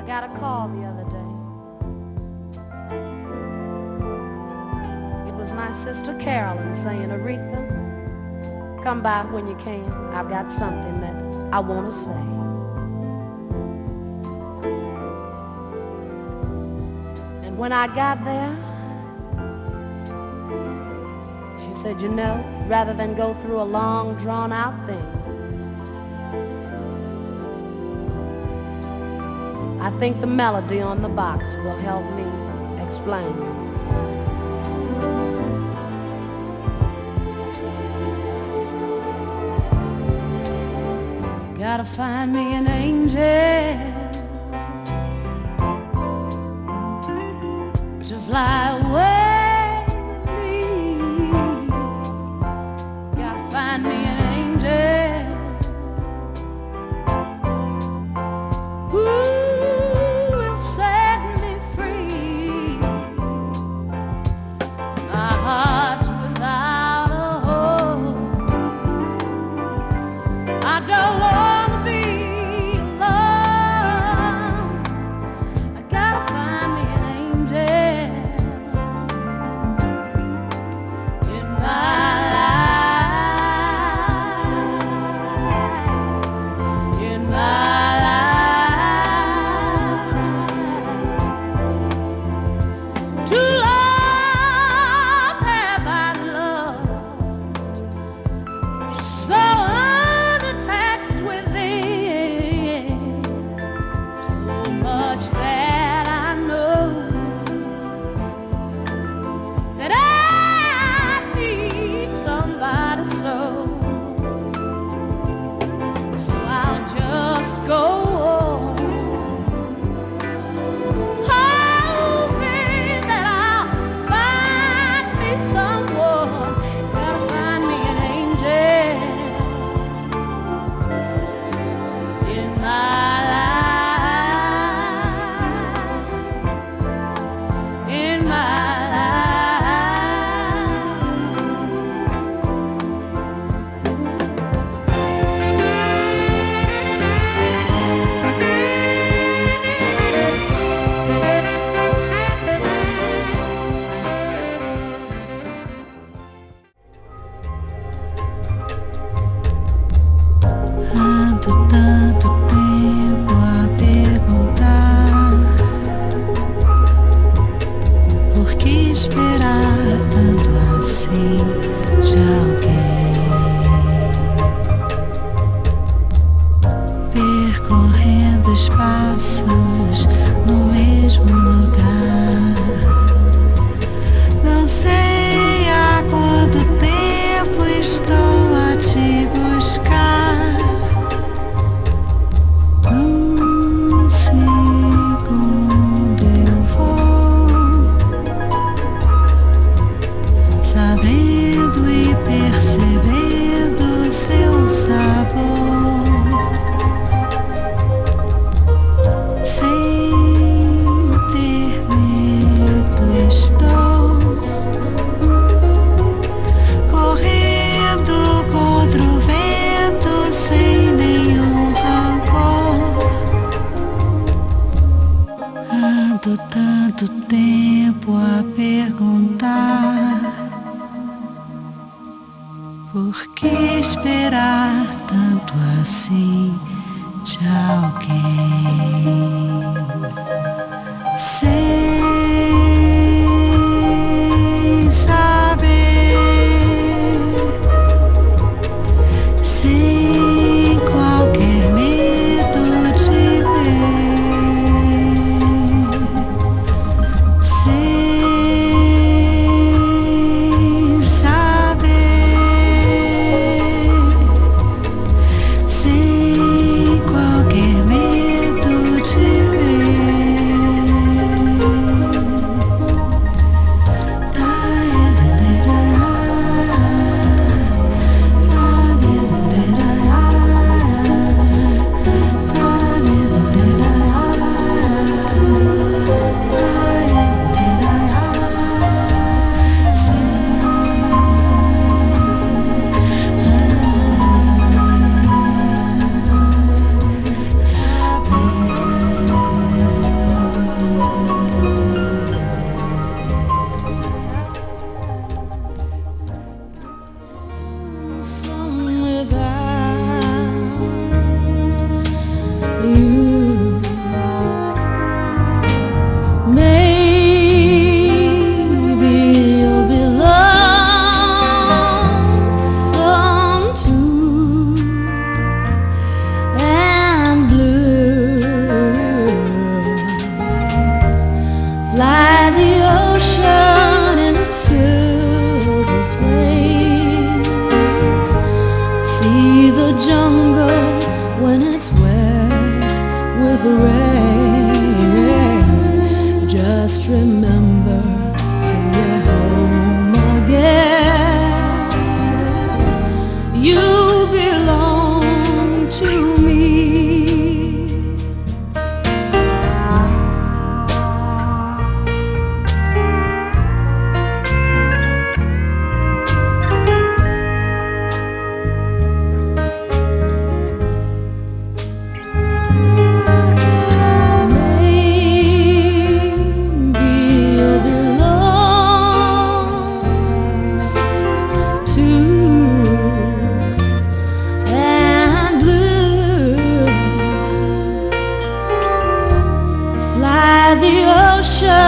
got a call the other day. It was my sister Carolyn saying, Aretha, come by when you can. I've got something that I want to say. And when I got there, she said, you know, rather than go through a long, drawn-out thing, I think the melody on the box will help me explain. You gotta find me an angel to fly away with me. Gotta find me an angel who will set me free. My heart's without a hope. I don't want to be alone. I gotta find me an angel in my life, in my life. Too long have I loved, so unattached within, so much that I know that I need somebody so. So I'll just go on, hoping that I'll find me someone. Gotta find me an angel in my life, in my Ando tanto tempo a perguntar por que esperar tanto assim de alguém, percorrendo espaços no mesmo lugar. Não sei há quanto tempo estou a te buscar. Num segundo eu vou sabendo e percebendo seu sabor, sem ter medo estou correndo contra o vento sem nenhum rancor. Ando tanto tempo a perguntar por que esperar tanto assim de alguém. Sem saber, sem qualquer medo de ver, sem saber, sem qualquer medo with rain. Just remember till you're home again, you belong to me. The ocean